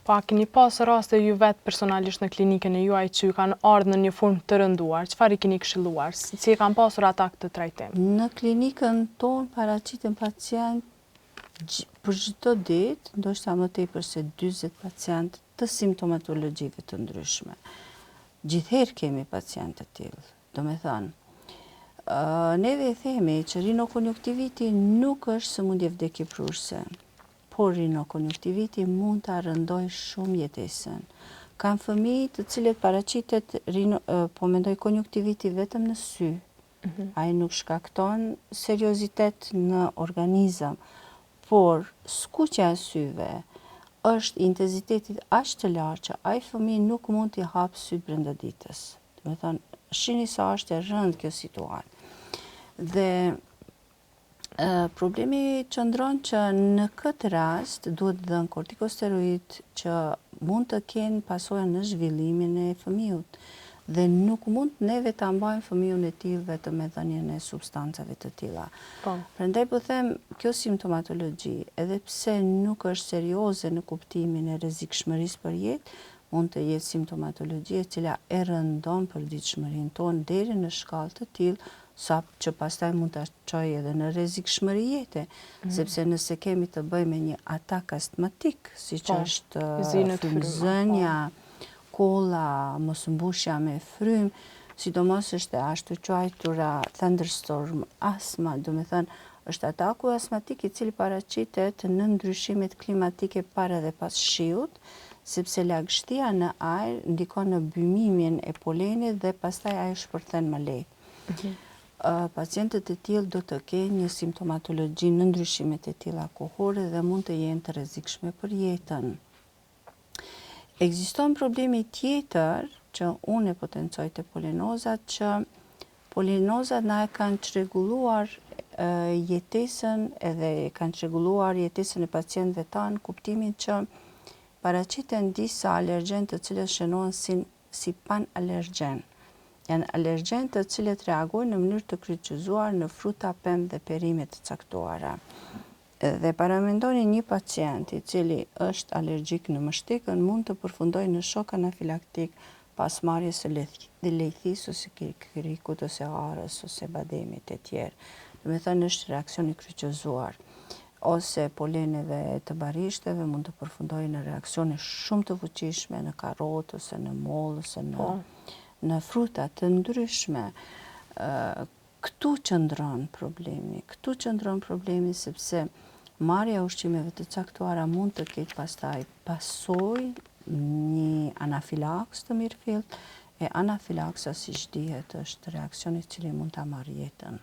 Po, a keni pas raste ju vetë personalisht në klinikën e juaj që ju kanë ardhur në një formë të rënduar? Çfarë i keni këshilluar? Si e kanë pasur ata këtë trajtim? Në klinikën tonë paraqiten pacient për çdo ditë, ndoshta më tepër se 40 pacient të simptomatologjive të ndryshme. Gjithherë kemi pacient të tillë. Do me thënë, neve e themi që rinokonjuktiviti nuk është sëmundje vdekjeprurse, por rinokonjuktiviti mund të rëndoj shumë jetesën. Kam fëmijë të cilët paraqitet, po mendoj konjuktiviti vetëm në sy. Ai nuk shkakton seriozitet në organizëm, por skuqja e syve është intenzitetit aq të lartë që ai fëmijë nuk mund t'i hapë syt brenda ditës. Do me thënë, shihni sa është e rëndë kjo situatë. Dhe problemi qëndron që në këtë rast duhet dhënë kortikosteroid që mund të kenë pasojë në zhvillimin e fëmijës dhe nuk mund neve ta mbajmë fëmijën e tillë vetëm me dhënien e substancave të tilla. Prandaj po them, kjo simptomatologji, edhe pse nuk është serioze në kuptimin e rrezikshmërisë për jetë, mund të jetë simptomatologji e cila e rëndon përditshmërinë tonë deri në shkallë të tillë sa që pastaj mund ta çojë edhe në rrezikshmëri jete, sepse nëse kemi të bëjmë me një atak astmatik, siç është frymëzënia, kolla, mosmbushja me frym, sidomos është e ashtu quajtura thunderstorm astma, do me thënë, është ataku astmatik i cili paraqitet në ndryshimet klimatike para dhe pas shiut, sepse lagështia në ajër ndikon në bymimin e polenit dhe pastaj ai shpërthen më lehtë. Pacientët e tillë do të kenë një simptomatologji në ndryshimet e tilla kohore dhe mund të jenë të rrezikshme për jetën. Ekziston problemi tjetër që unë e potencoj të polenozat, që polenozat na e kanë çrregulluar jetesën edhe kanë çrregulluar jetesën e pacientëve tanë, kuptimin që paraqiten disa alergjen të cilët shënohen si pan-alergjen. Janë alergjen të cilët reagojnë në mënyrë të kryqëzuar në fruta, pemë dhe perime të caktuara. Dhe paramendoni një pacient i cili është alergjik në mështekën mund të përfundojë në shok anafilaktik pas marrjes së lehthisë ose kirikut ose arës ose bademit e tjerë. Do me thënë, është reakcion i kryqëzuar. Ose poleneve të barishteve mund të përfundojë në reakcione shumë të fuqishme në karrotë ose në mollë ose në fruta të ndryshme. Këtu qëndron problemi sepse marrja e ushqimeve të caktuara mund të ketë pastaj pasojë një anafilaks të mirëfillt, e anafilaksa, siç dihet, është reakcion i cili mund ta marrë jetën.